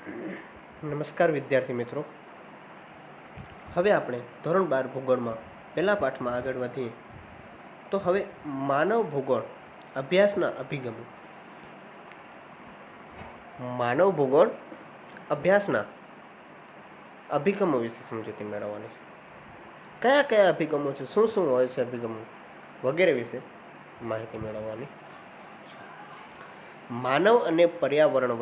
નમસ્કાર વિદ્યાર્થી મિત્રો. હવે આપણે ધોરણ 12 ભૂગોળમાં પહેલા પાઠમાં આગળ વધીએ તો હવે માનવ ભૂગોળ અભ્યાસના અભિગમો. માનવ ભૂગોળ અભ્યાસના અભિગમો વિશે સમજૂતી મેળવવાની છે. કયા કયા અભિગમો છે, શું શું હોય છે અભિગમો વગેરે વિશે માહિતી મેળવવાની. માનવ અને પર્યાવરણ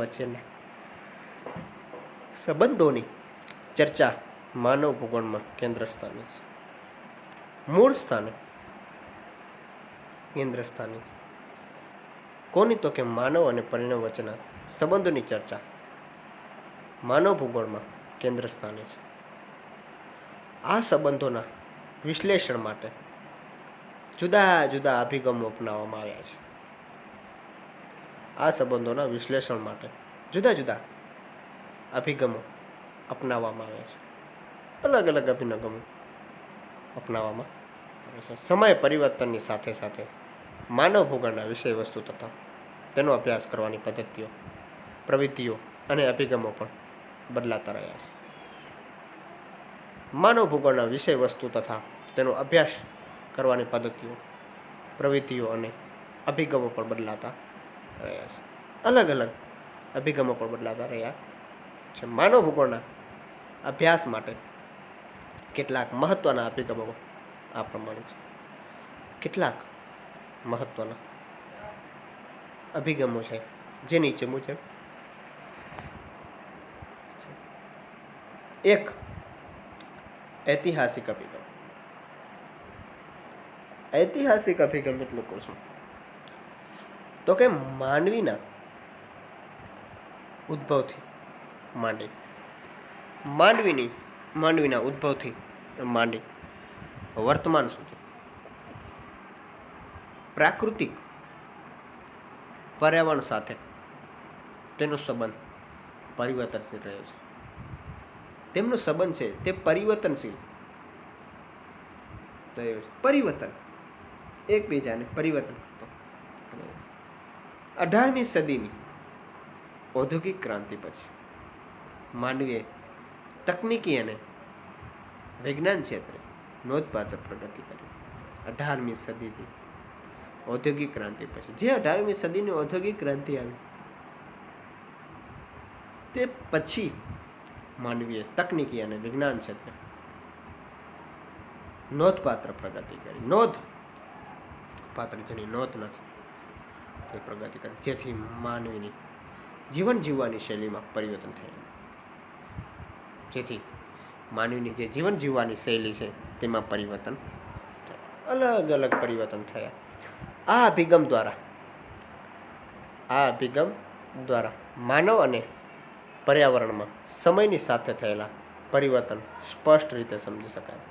વચ્ચેના સંબંધોની ચર્ચા માનવ ભૂગોળમાં કેન્દ્ર સ્થાને છે. કેન્દ્ર સ્થાને છે. કોની? તો કે માનવ અને પર્યાવરણ વચ્ચેના સંબંધોની ચર્ચા માનવ ભૂગોળમાં કેન્દ્ર સ્થાને છે. આ સંબંધોના વિશ્લેષણ માટે જુદા જુદા અભિગમો અપનાવવામાં આવ્યા છે. આ સંબંધોના વિશ્લેષણ માટે જુદા જુદા અભિગમો અપનાવવામાં આવ્યા છે. અલગ અલગ અભિગમો અપનાવવામાં આવે છે. સમય પરિવર્તનની સાથે સાથે માનવ ભૂગોળના વિષય વસ્તુ તથા તેનો અભ્યાસ કરવાની પદ્ધતિઓ, પ્રવૃત્તિઓ અને અભિગમો પણ બદલાતા રહ્યા છે. માનવ ભૂગોળના વિષય વસ્તુ તથા તેનો અભ્યાસ કરવાની પદ્ધતિઓ, પ્રવૃત્તિઓ અને અભિગમો પણ બદલાતા રહ્યા છે. અલગ અલગ અભિગમો પણ બદલાતા રહ્યા છે. માનવ ભૂગોળના અભ્યાસ માટે કેટલાક મહત્ત્વના અભિગમો આ પ્રમાણે છે. કેટલાક મહત્ત્વના અભિગમો છે જે નીચે મુજબ. એક, ઐતિહાસિક અભિગમ. ઐતિહાસિક અભિગમ એટલે શું? તો કે માનવીના ઉદ્ભવથી માંડી વર્તમાન સુધી પ્રાકૃતિક પર્યાવરણ સાથે તેનો સંબંધ પરિવર્તનશીલ રહ્યો છે. તેમનો સંબંધ છે તે પરિવર્તનશીલ રહ્યો છે. પરિવર્તન, એકબીજાને પરિવર્તન કરતો. 18મી સદીની ઔદ્યોગિક ક્રાંતિ પછી માનવીએ તકનીકી અને વિજ્ઞાન ક્ષેત્રે નોંધપાત્ર પ્રગતિ કરી. 18મી સદીની ઔદ્યોગિક ક્રાંતિ પછી, જે 18મી સદીની ઔદ્યોગિક ક્રાંતિ આવી તે પછી માનવીએ તકનીકી અને વિજ્ઞાન ક્ષેત્રે નોંધપાત્ર પ્રગતિ કરી. નોંધપાત્ર જેની નોંધ નથી તે પ્રગતિ કરી, જેથી માનવીની જીવન જીવવાની શૈલીમાં પરિવર્તન થયું. જેથી માનવીની જે જીવન જીવવાની શૈલી છે તેમાં પરિવર્તન થયા. અલગ અલગ પરિવર્તન થયા. આ અભિગમ દ્વારા માનવ અને પર્યાવરણમાં સમયની સાથે થયેલા પરિવર્તન સ્પષ્ટ રીતે સમજી શકાય.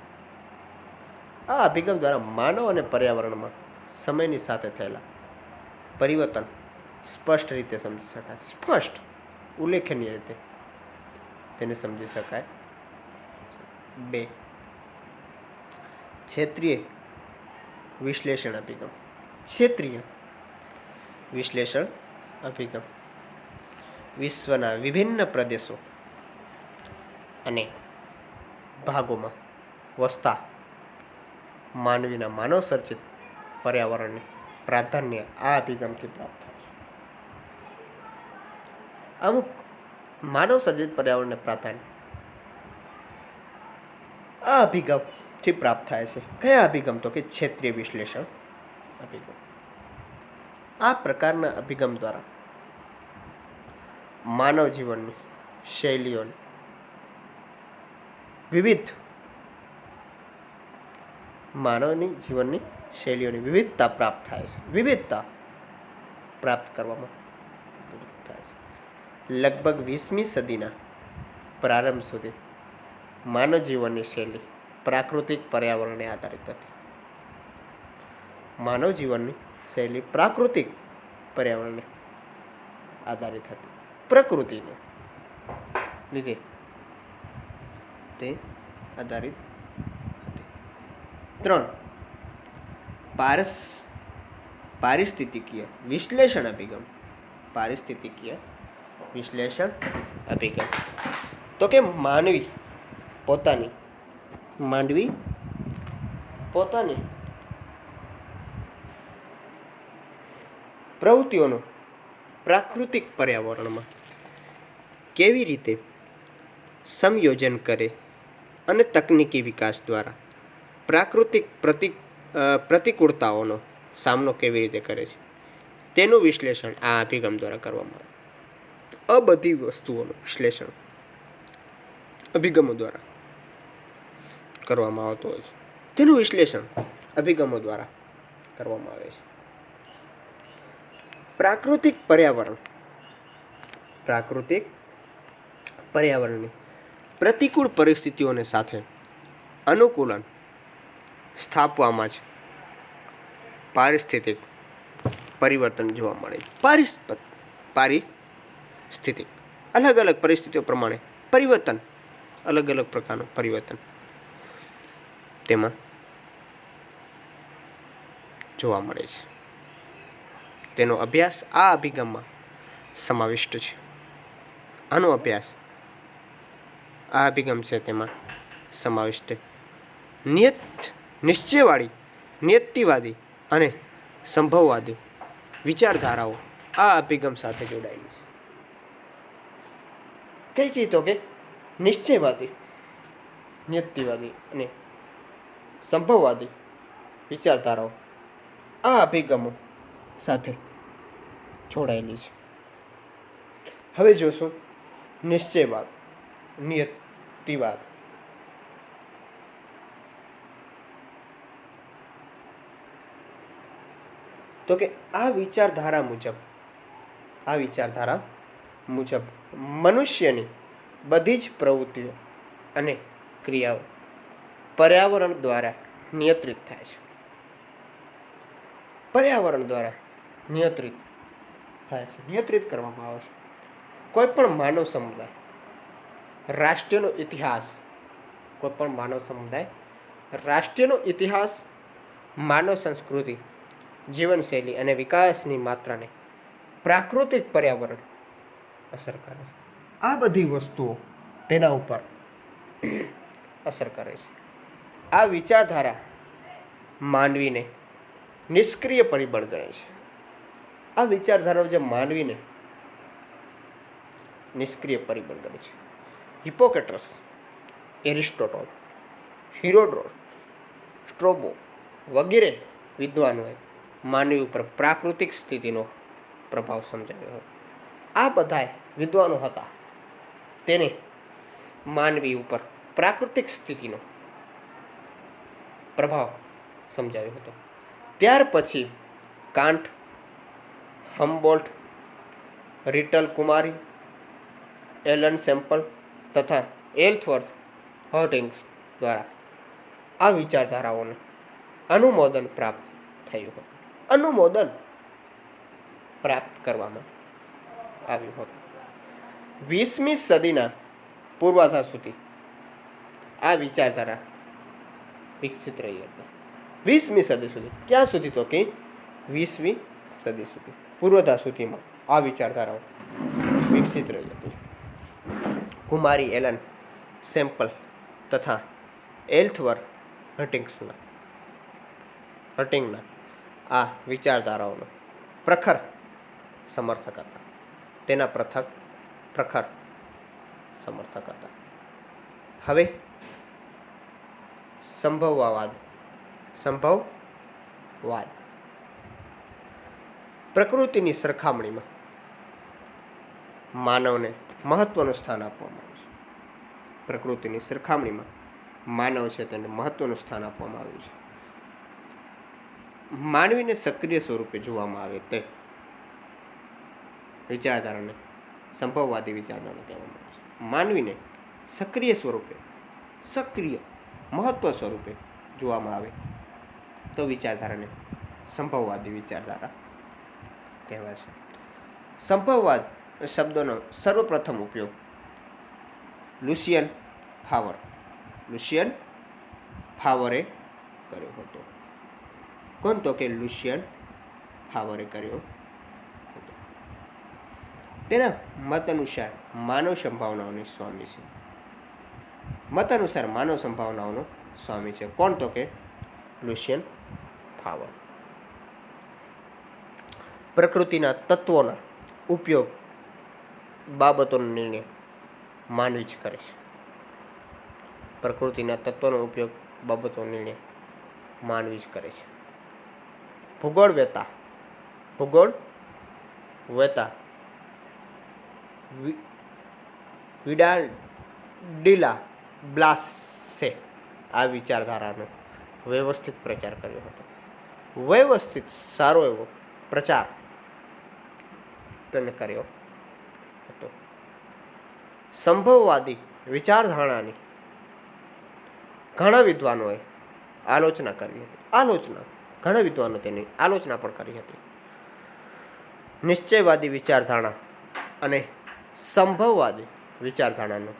આ અભિગમ દ્વારા માનવ અને પર્યાવરણમાં સમયની સાથે થયેલા પરિવર્તન સ્પષ્ટ રીતે સમજી શકાય. સ્પષ્ટ, ઉલ્લેખનીય રીતે તેને સમજી શકાય. 2, ક્ષેત્રીય વિશ્લેષણ અભિગમ. ક્ષેત્રીય વિશ્લેષણ અભિગમ વિશ્વના વિભિન્ન પ્રદેશો અને ભાગોમાં વસતા માનવીના માનવસર્જિત પર્યાવરણને પ્રાધાન્ય આ અભિગમથી પ્રાપ્ત થાય છે. અમુક માનવસર્જિત પર્યાવરણને પ્રાધાન્ય આ અભિગમથી પ્રાપ્ત થાય છે. કયા અભિગમ? તો કે ક્ષેત્રીય વિશ્લેષણ અભિગમ. આ પ્રકારના અભિગમ દ્વારા માનવ જીવનની શૈલીઓની વિવિધતા પ્રાપ્ત થાય છે. વિવિધતા પ્રાપ્ત કરવામાં થાય છે. લગભગ 20મી સદીના પ્રારંભ સુધી માનવ જીવનની શૈલી પ્રાકૃતિક પર્યાવરણને આધારિત હતી. માનવ જીવનની શૈલી પ્રાકૃતિક પર્યાવરણને આધારિત હતી. પ્રકૃતિને લીધે તે આધારિત હતી. 3, પારિસ્થિતિકીય વિશ્લેષણ અભિગમ. પારિસ્થિતિકીય વિશ્લેષણ અભિગમ. તો કે માંડવી પોતાની પ્રવૃત્તિઓનું પ્રાકૃતિક પર્યાવરણમાં કેવી રીતે સંયોજન કરે અને તકનીકી વિકાસ દ્વારા પ્રાકૃતિક પ્રતિકૂળતાઓનો સામનો કેવી રીતે કરે છે તેનું વિશ્લેષણ આ અભિગમ દ્વારા કરવામાં આવે. આ બધી વસ્તુઓનું વિશ્લેષણ અભિગમો દ્વારા કરવામાં આવતું હોય છે. તેનું વિશ્લેષણ અભિગમો દ્વારા કરવામાં આવે છે. પ્રાકૃતિક પર્યાવરણની પ્રતિકૂળ પરિસ્થિતિઓને સાથે અનુકૂલન સ્થાપવામાં જ પારિસ્થિતિક પરિવર્તન જોવા મળે છે. પારિસ્થિતિક અલગ અલગ પરિસ્થિતિઓ પ્રમાણે પરિવર્તન, અલગ અલગ પ્રકારનું પરિવર્તન તેમાં જોવા મળે છે. તેનો અભ્યાસ આ અભિગમમાં સમાવિષ્ટ છે. આનો અભ્યાસ આ અભિગમ છે તેમાં સમાવિષ્ટ નિયતિવાદી અને સંભવવાદી વિચારધારાઓ આ અભિગમ સાથે જોડાયેલી છે. કઈ તો કે નિશ્ચયવાદી, નિયતિવાદી અને સંભવવાદી વિચારધારાઓ આ અભિગમો સાથે જોડાયેલી છે. હવે જોશું નિશ્ચયવાદ, નિયતિવાદ. તો કે આ વિચારધારા મુજબ મનુષ્યની બધી જ પ્રવૃત્તિઓ અને ક્રિયાઓ પર્યાવરણ દ્વારા નિયંત્રિત થાય છે. પર્યાવરણ દ્વારા નિયંત્રિત કરવામાં આવે છે. કોઈ પણ માનવ સમુદાય, રાષ્ટ્રનો ઇતિહાસ, માનવ સંસ્કૃતિ, જીવનશૈલી અને વિકાસની માત્રાને પ્રાકૃતિક પર્યાવરણ અસર કરે છે. આ બધી વસ્તુઓ તેના ઉપર અસર કરે છે. આ વિચારધારા માનવીને નિષ્ક્રિય પરિબળ ગણે છે. આ વિચારધારાઓ જે માનવીને નિષ્ક્રિય પરિબળ ગણે છે. હિપોક્રેટસ, એરિસ્ટોટલ, હિરોડોટસ, સ્ટ્રોબો વગેરે વિદ્વાનોએ માનવી ઉપર પ્રાકૃતિક સ્થિતિનો પ્રભાવ સમજાવ્યો હતો. આ બધા વિદ્વાનો હતા તેને માનવી ઉપર પ્રાકૃતિક સ્થિતિનો પ્રભાવ સમજાવ્યો હતો. ત્યાર પછી કાન્ટ, હમ્બોલ્ટ, રીટલ કુમારી, એલન સેમ્પલ તથા એલ્સવર્થ હર્ટિંગ્સ દ્વારા આ વિચારધારાઓને અનુમોદન પ્રાપ્ત થયું હતું. અનુમોદન પ્રાપ્ત કરવામાં આવ્યું હતું. 20મી સદીના પૂર્વાર્ધ સુધી આ વિચારધારા વિકસિત રહી હતી. 20મી સદી સુધી. ક્યાં સુધી? તો કે 20મી સદી સુધી, પૂર્વાર્ધ સુધીમાં આ વિચારધારાઓ વિકસિત રહી હતી. કુમારી, એલન સેમ્પલ તથા એલ્સવર્થ હર્ટિંગના આ વિચારધારાઓનો પ્રખર સમર્થક હતા. તેના પ્રખર સમર્થક હતા. હવે સંભવવાદ. પ્રકૃતિની સરખામણીમાં માનવને મહત્વનું સ્થાન આપવામાં આવ્યું છે. પ્રકૃતિની સરખામણીમાં માનવ છે તેને મહત્વનું સ્થાન આપવામાં આવ્યું છે. માનવીને સક્રિય સ્વરૂપે જોવામાં આવે તે વિચારધારાને સંભવવાદી વિચારધારા કહેવામાં આવે છે. માનવીને સક્રિય મહત્વ સ્વરૂપે જોવામાં આવે તો વિચારધારાને સંભવવાદી વિચારધારા કહેવાય છે. સંભવવાદ શબ્દનો સર્વપ્રથમ ઉપયોગ લુસિયન ફાવરે કર્યો હતો. કોણ? તો કે લુસિયન ફાવરે કર્યો હતો. તેના મત અનુસાર માનવ સંભાવનાઓની સ્વામી છે. મત અનુસાર માનવ સંભાવનાઓનો સ્વામી છે. કોણ? તો કે લુસિયન ફાવર. પ્રકૃતિના તત્વોના ઉપયોગ બાબતોનો નિર્ણય માનવી જ કરે છે. પ્રકૃતિના તત્વોનો ઉપયોગ બાબતોનો નિર્ણય માનવી જ કરે છે. ભૂગોળ વેતા વિડાલ્ડીલા બ્લાસે આ વિચારધારાનો વ્યવસ્થિત પ્રચાર કર્યો હતો. વ્યવસ્થિત સારો એવો પ્રચાર તેને કર્યો હતો. સંભવવાદી વિચારધારણાની ઘણા વિદ્વાનોએ આલોચના કરી હતી. ઘણા વિદ્વાનો તેની આલોચના પણ કરી હતી. નિશ્ચયવાદી વિચારધારણા અને સંભવવાદી વિચારધારણાનો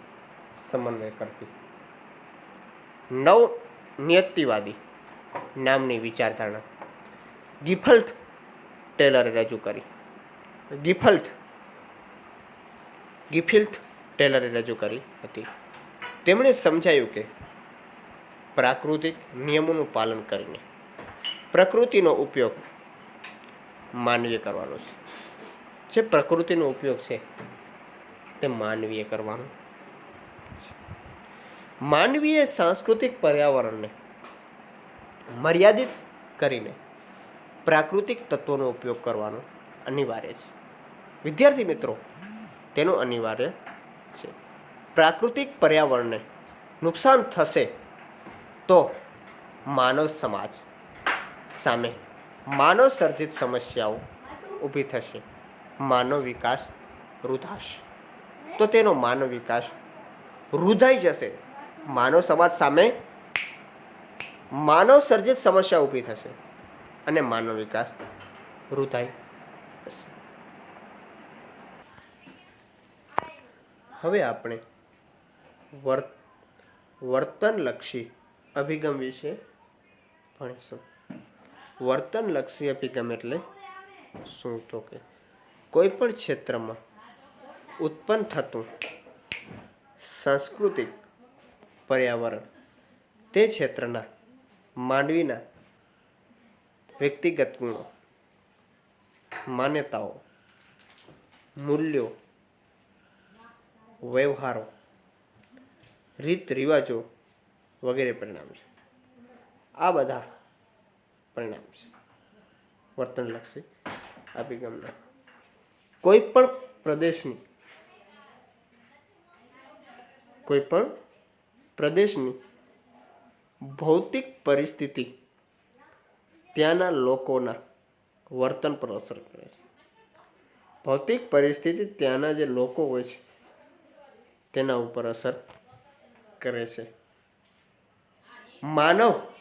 સમન્વય કરતી નવનિયતિવાદી નામની વિચારધારણા ગિફલ્થ ટેલરે રજૂ કરી. ગિફિલ્થ ટેલરે રજૂ કરી હતી. તેમણે સમજાયું કે પ્રાકૃતિક નિયમોનું પાલન કરીને પ્રકૃતિનો ઉપયોગ માનવીએ કરવાનો છે. જે પ્રકૃતિનો ઉપયોગ છે તે માનવીએ કરવાનો. માનવીએ સાંસ્કૃતિક પર્યાવરણને મર્યાદિત કરીને પ્રાકૃતિક તત્વોનો ઉપયોગ કરવાનો અનિવાર્ય છે. વિદ્યાર્થી મિત્રો, તેનો અનિવાર્ય છે. પ્રાકૃતિક પર્યાવરણને નુકસાન થશે તો માનવ સમાજ સામે માનવ સર્જિત સમસ્યાઓ ઊભી થશે. માનવ વિકાસ રૂધાશે. તો તેનો માનવ વિકાસ રૂધાઈ જશે. માનવ સમાજ સામે માનવ સર્જિત સમસ્યા ઊભી થશે અને માનવ વિકાસ રૂધાઈ જશે. હવે આપણે વર્તનલક્ષી અભિગમ વિશે ભણીશું. વર્તનલક્ષી અભિગમ એટલે શું? તો કે કોઈ પણ ક્ષેત્રમાં ઉત્પન્ન થતું સાંસ્કૃતિક પર્યાવરણ તે ક્ષેત્રના માનવીના વ્યક્તિગત ગુણો, માન્યતાઓ, મૂલ્યો, વ્યવહારો, રીત રિવાજો વગેરે પરિણામ છે. આ બધા પરિણામ છે વર્તનલક્ષી અભિગમના. કોઈ પણ પ્રદેશની ભૌતિક પરિસ્થિતિ ત્યાંના લોકોના વર્તન પર અસર કરે છે. ભૌતિક પરિસ્થિતિ ત્યાંના જે લોકો હોય છે તેના ઉપર અસર કરે છે. માનવ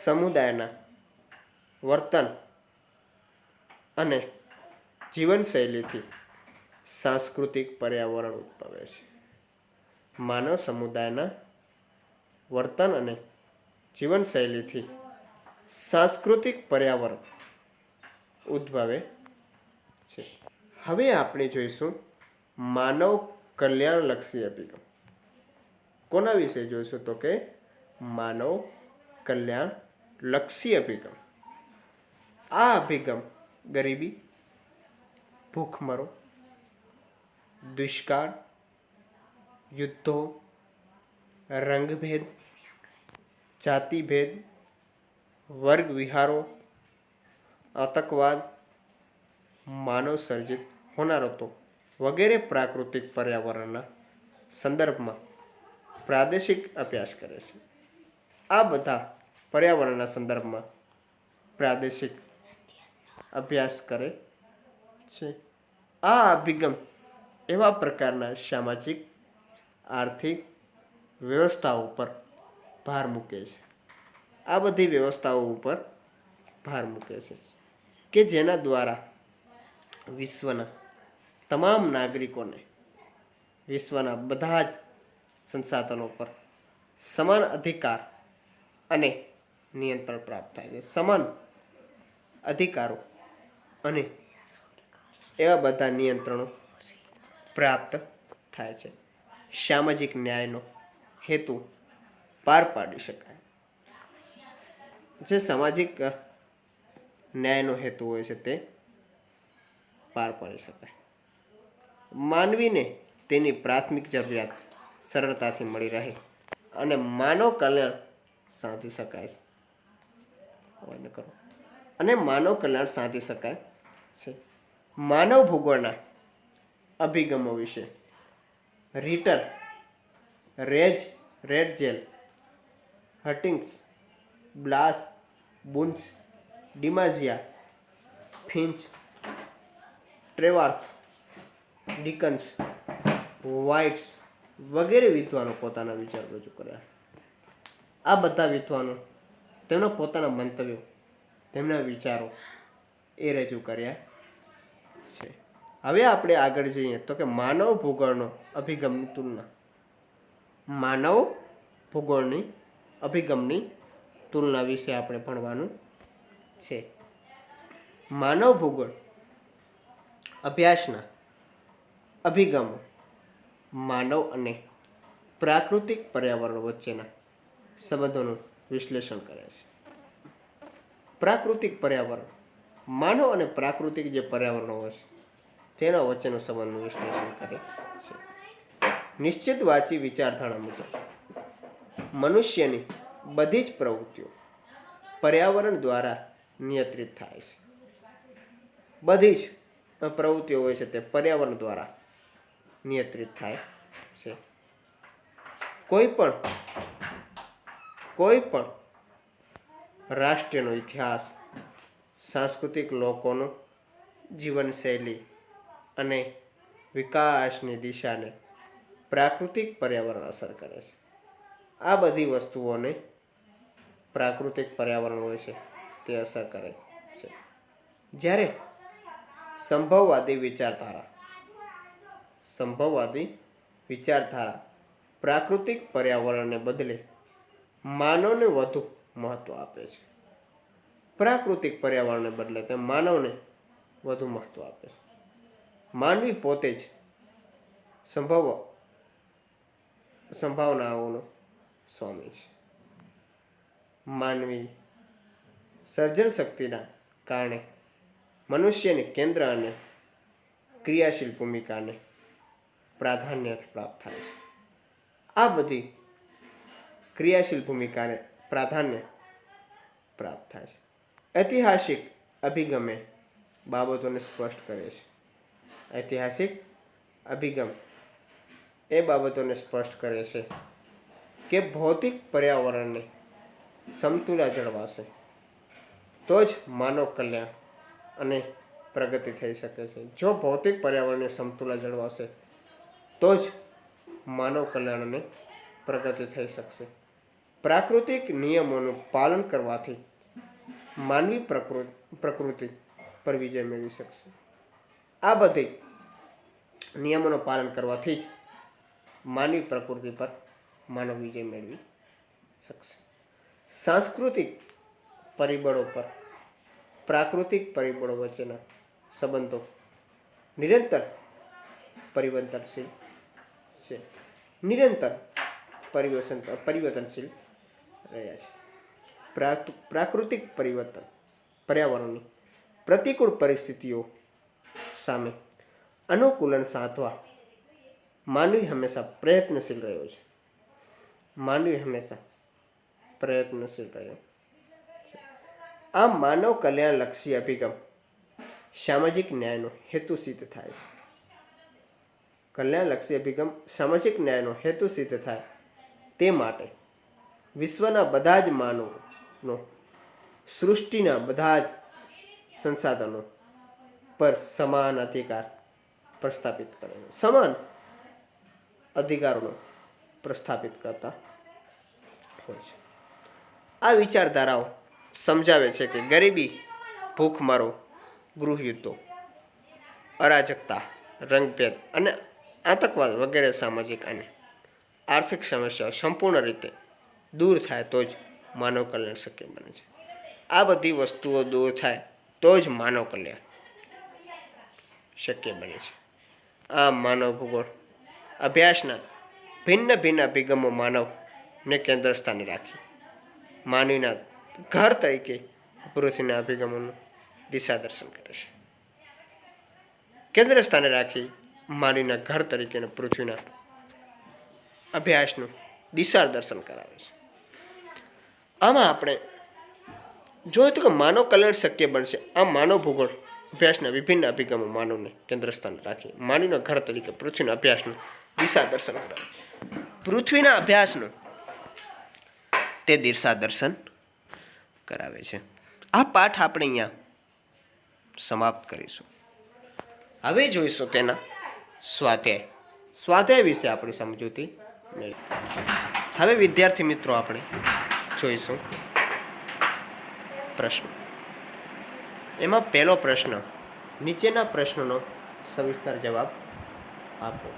સમુદાયના વર્તન અને જીવનશૈલીથી સાંસ્કૃતિક પર્યાવરણ ઉદ્ભવે છે. માનવ સમુદાયના વર્તન અને જીવનશૈલીથી સાંસ્કૃતિક પર્યાવરણ ઉદ્ભવે છે. હવે આપણે જોઈશું માનવ કલ્યાણલક્ષી અભિગમ. કોના વિશે જોઈશું? તો કે માનવ કલ્યાણલક્ષી અભિગમ. આ અભિગમ ગરીબી, ભૂખમરો, દુષ્કાળ, યુદ્ધો, રંગભેદ, જાતિભેદ, વર્ગ વિહારો, આતંકવાદ, માનવ સર્જિત હોનારતો વગેરે પ્રાકૃતિક પર્યાવરણના સંદર્ભમાં પ્રાદેશિક અભ્યાસ કરે છે. આ બધા પર્યાવરણના સંદર્ભમાં પ્રાદેશિક અભ્યાસ કરે છે. આ અભિગમ એવા પ્રકારના સામાજિક, આર્થિક વ્યવસ્થાઓ ઉપર ભાર મૂકે છે. આ બધી વ્યવસ્થાઓ ઉપર ભાર મૂકે છે કે જેના દ્વારા વિશ્વના તમામ નાગરિકોને વિશ્વના બધા જ સંસાધનો પર સમાન અધિકાર અને નિયંત્રણ પ્રાપ્ત થાય છે. સમાન અધિકારો અને એવા બધા નિયંત્રણો પ્રાપ્ત થાય છે. સામાજિક ન્યાયનો હેતુ પાર પાડી શકાય. જે સામાજિક ન્યાયનો હેતુ હોય છે તે પાર પાડી શકાય. માનવીને તેની પ્રાથમિક જરૂરિયાત સરળતાથી મળી રહે અને માનવ કલ્યાણ સાધી શકાય છે. માનવ ભૂગોળના અભિગમો વિશે રીટર, રેડજેલ, હટિંગ્સ, બ્લાસ, બુન્સ, ડિમાઝિયા, ફિન્ચ, ટ્રેવાર્થ, ડિકન્સ, વ્હાઇટ્સ વગેરે વિદ્વાનો પોતાના વિચારો રજૂ કર્યા. આ બધા વિદ્વાનો તેમના પોતાના મંતવ્યો, તેમના વિચારો એ રજૂ કર્યા છે. હવે આપણે આગળ જઈએ તો કે માનવ ભૂગોળનો અભિગમની તુલના. માનવ ભૂગોળની અભિગમની તુલના વિશે આપણે ભણવાનું છે. માનવ ભૂગોળ અભ્યાસના અભિગમો માનવ અને પ્રાકૃતિક પર્યાવરણ વચ્ચેના સંબંધોનું વિશ્લેષણ કરે છે. પ્રાકૃતિક પર્યાવરણ, માનવ અને પ્રાકૃતિક જે પર્યાવરણો હોય છે તેના વચ્ચેનું સંબંધનું વિશ્લેષણ કરે છે. નિશ્ચિત વાચી વિચારધારણા મુજબ મનુષ્યની બધી જ પ્રવૃત્તિઓ પર્યાવરણ દ્વારા નિયંત્રિત થાય છે. બધી જ પ્રવૃત્તિઓ હોય છે તે પર્યાવરણ દ્વારા નિયંત્રિત થાય છે. કોઈ પણ રાષ્ટ્રનો ઇતિહાસ, સાંસ્કૃતિક, લોકોનું જીવનશૈલી અને વિકાસની દિશાને પ્રાકૃતિક પર્યાવરણ અસર કરે છે. આ બધી વસ્તુઓને પ્રાકૃતિક પર્યાવરણ હોય છે તે અસર કરે છે. જ્યારે સંભવવાદી વિચારધારા પ્રાકૃતિક પર્યાવરણને બદલે માનવને વધુ મહત્વ આપે છે. પ્રાકૃતિક પર્યાવરણને બદલે તે માનવને વધુ મહત્વ આપે છે. માનવી પોતે જ સંભાવનાઓનો સ્વામી છે. માનવી સર્જન શક્તિના કારણે મનુષ્યની કેન્દ્ર અને ક્રિયાશીલ ભૂમિકાને પ્રાધાન્ય પ્રાપ્ત થાય છે. આ બધી ક્રિયાશીલ ભૂમિકાને પ્રાધાન્ય પ્રાપ્ત થાય છે. ઐતિહાસિક અભિગમે બાબતોને સ્પષ્ટ કરે છે. ઐતિહાસિક અભિગમ એ બાબતોને સ્પષ્ટ કરે છે કે ભૌતિક પર્યાવરણને સમતુલા જળવાશે તો જ માનવ કલ્યાણ અને પ્રગતિ થઈ શકે છે. જો ભૌતિક પર્યાવરણને સમતુલા જળવાશે તો જ માનવ કલ્યાણ અને પ્રગતિ થઈ શકશે. પ્રાકૃતિક નિયમોનું પાલન કરવાથી માનવી પ્રકૃતિ પર વિજય મેળવી શકશે. આ બધી નિયમોનું પાલન કરવાથી જ માનવી પ્રકૃતિ પર માનવ વિજય મેળવી શકશે. સાંસ્કૃતિક પરિબળો પર પ્રાકૃતિક પરિબળો વચ્ચેના સંબંધો નિરંતર પરિવર્તનશીલ છે. પરિવર્તનશીલ રહ્યા છે. પ્રાકૃતિક પર્યાવરણની પ્રતિકૂળ પરિસ્થિતિઓ સામે અનુકૂલન સાધવા માનવી હંમેશા પ્રયત્નશીલ રહ્યો છે. આ માનવ કલ્યાણલક્ષી અભિગમ સામાજિક ન્યાયનો હેતુ સિદ્ધ થાય છે. સામાજિક ન્યાયનો હેતુ સિદ્ધ થાય તે માટે વિશ્વના બધા જ માનવનો સૃષ્ટિના બધા જ સંસાધનો પર સમાન અધિકાર પ્રસ્થાપિત કરે છે. સમાન અધિકારોનો પ્રસ્થાપિત કરતા હોય છે. આ વિચારધારાઓ સમજાવે છે કે ગરીબી, ભૂખમરો, ગૃહયુદ્ધો, અરાજકતા, રંગભેદ અને આતંકવાદ વગેરે સામાજિક અને આર્થિક સમસ્યાઓ સંપૂર્ણ રીતે દૂર થાય તો જ માનવ કલ્યાણ શક્ય બને છે. આ બધી વસ્તુઓ દૂર થાય તો જ માનવ કલ્યાણ શક્ય બને છે. આ માનવ ભૂગોળ અભ્યાસના ભિન્ન ભિન્ન અભિગમો માનવને કેન્દ્ર સ્થાને રાખી માનવીના ઘર તરીકે પૃથ્વીના અભિગમોનું દિશા દર્શન કરે છે. કેન્દ્ર સ્થાને રાખી માનવીના ઘર તરીકે પૃથ્વીના અભ્યાસનું દિશા દર્શન કરાવે છે. આમાં આપણે જોઈએ તો કે માનવ કલ્યાણ શક્ય બનશે. આ માનવ ભૂગોળ અભ્યાસના વિભિન્ન અભિગમો માનવને કેન્દ્ર સ્થાને રાખી માનવીના ઘર તરીકે પૃથ્વીના અભ્યાસનું દિશા દર્શન કરાવે. પૃથ્વીના અભ્યાસનું તે દિશા દર્શન કરાવે છે. આ પાઠ આપણે અહીંયા સમાપ્ત કરીશું. હવે જોઈશું તેના સ્વાધ્યાય વિશે આપણી સમજૂતી મેળવી. હવે વિદ્યાર્થી મિત્રો આપણે જોઈશું પ્રશ્ન. એમાં પહેલો પ્રશ્ન, નીચેના પ્રશ્નનો સવિસ્તર જવાબ આપો.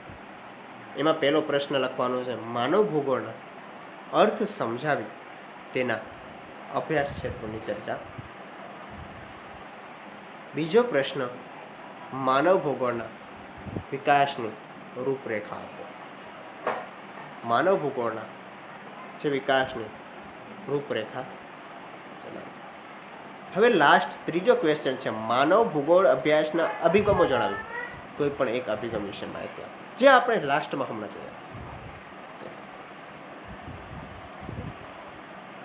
એમાં પહેલો પ્રશ્ન લખવાનો છે, માનવ ભૂગોળના અર્થ સમજાવી તેના અભ્યાસ ક્ષેત્રોની ચર્ચા. બીજો પ્રશ્ન, માનવ ભૂગોળના વિકાસની રૂપરેખા આપો. માનવ ભૂગોળના જે વિકાસની રૂપરેખા જણાવો. હવે લાસ્ટ ત્રીજો ક્વેશ્ચન છે, માનવ ભૂગોળ અભ્યાસના અભિગમો જણાવી. કોઈ પણ એક અભિગમ વિશે માહિતી આપો, જે આપણે લાસ્ટમાં હમણાં જોયા.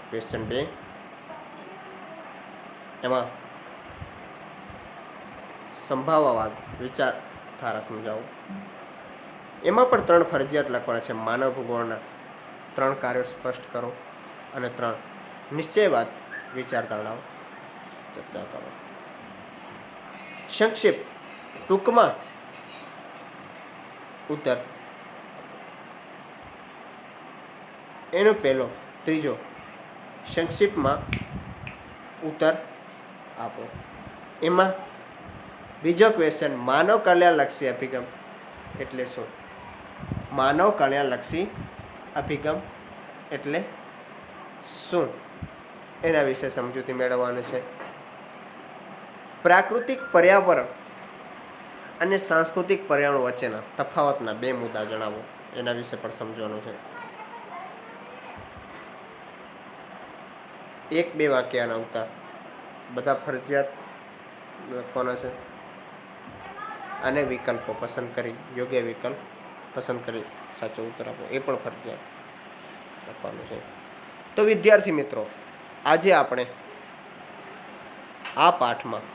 ક્વેશ્ચન 2, એમાં સંભાવવાદ વિચારધારા સમજાવો. એમાં પણ 3 ફરજિયાત લખવાના છે. માનવ ભૂગોળના 3 કાર્યો સ્પષ્ટ કરો અને 3 નિશ્ચયવાદ વિચારધારણાઓ ચર્ચા કરો. સંક્ષિપ્ત ટૂંકમાં ઉત્તર એનો પહેલો. ત્રીજો, સંક્ષિપ્તમાં ઉત્તર આપો. એમાં બીજો ક્વેશ્ચન, માનવ કલ્યાણલક્ષી અભિગમ એટલે શું? માનવ કલ્યાણલક્ષી અભિગમ એટલે શું? એના વિશે સમજૂતી મેળવવાની છે. પ્રાકૃતિક પર્યાવરણ અને સાંસ્કૃતિક પર્યાવરણ વચ્ચેના તફાવતના 2 મુદ્દા જણાવો. એના વિશે પણ સમજવાનું છે. 1-2 વાક્યના ઉત્તર બધા ફરજિયાત લખવાના છે. અને વિકલ્પો પસંદ કરી, યોગ્ય વિકલ્પ પસંદ કરી સાચો ઉત્તર આપો. એ પણ ફરજિયાત લખવાનું છે. તો વિદ્યાર્થી મિત્રો, આજે આપણે આ પાઠમાં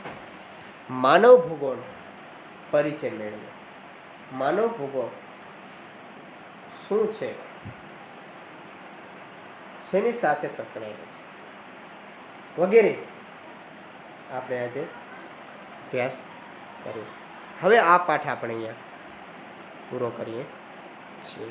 માનવ ભૂગોળ પરિચય મેળવ્યો. માનવ ભૂગોળ શું છે, શેની સાથે સંકળાયેલું છે, વગેરે આપણે આજે અભ્યાસ કર્યો. હવે આ પાઠ આપણે અહીંયા પૂરો કરીએ છીએ.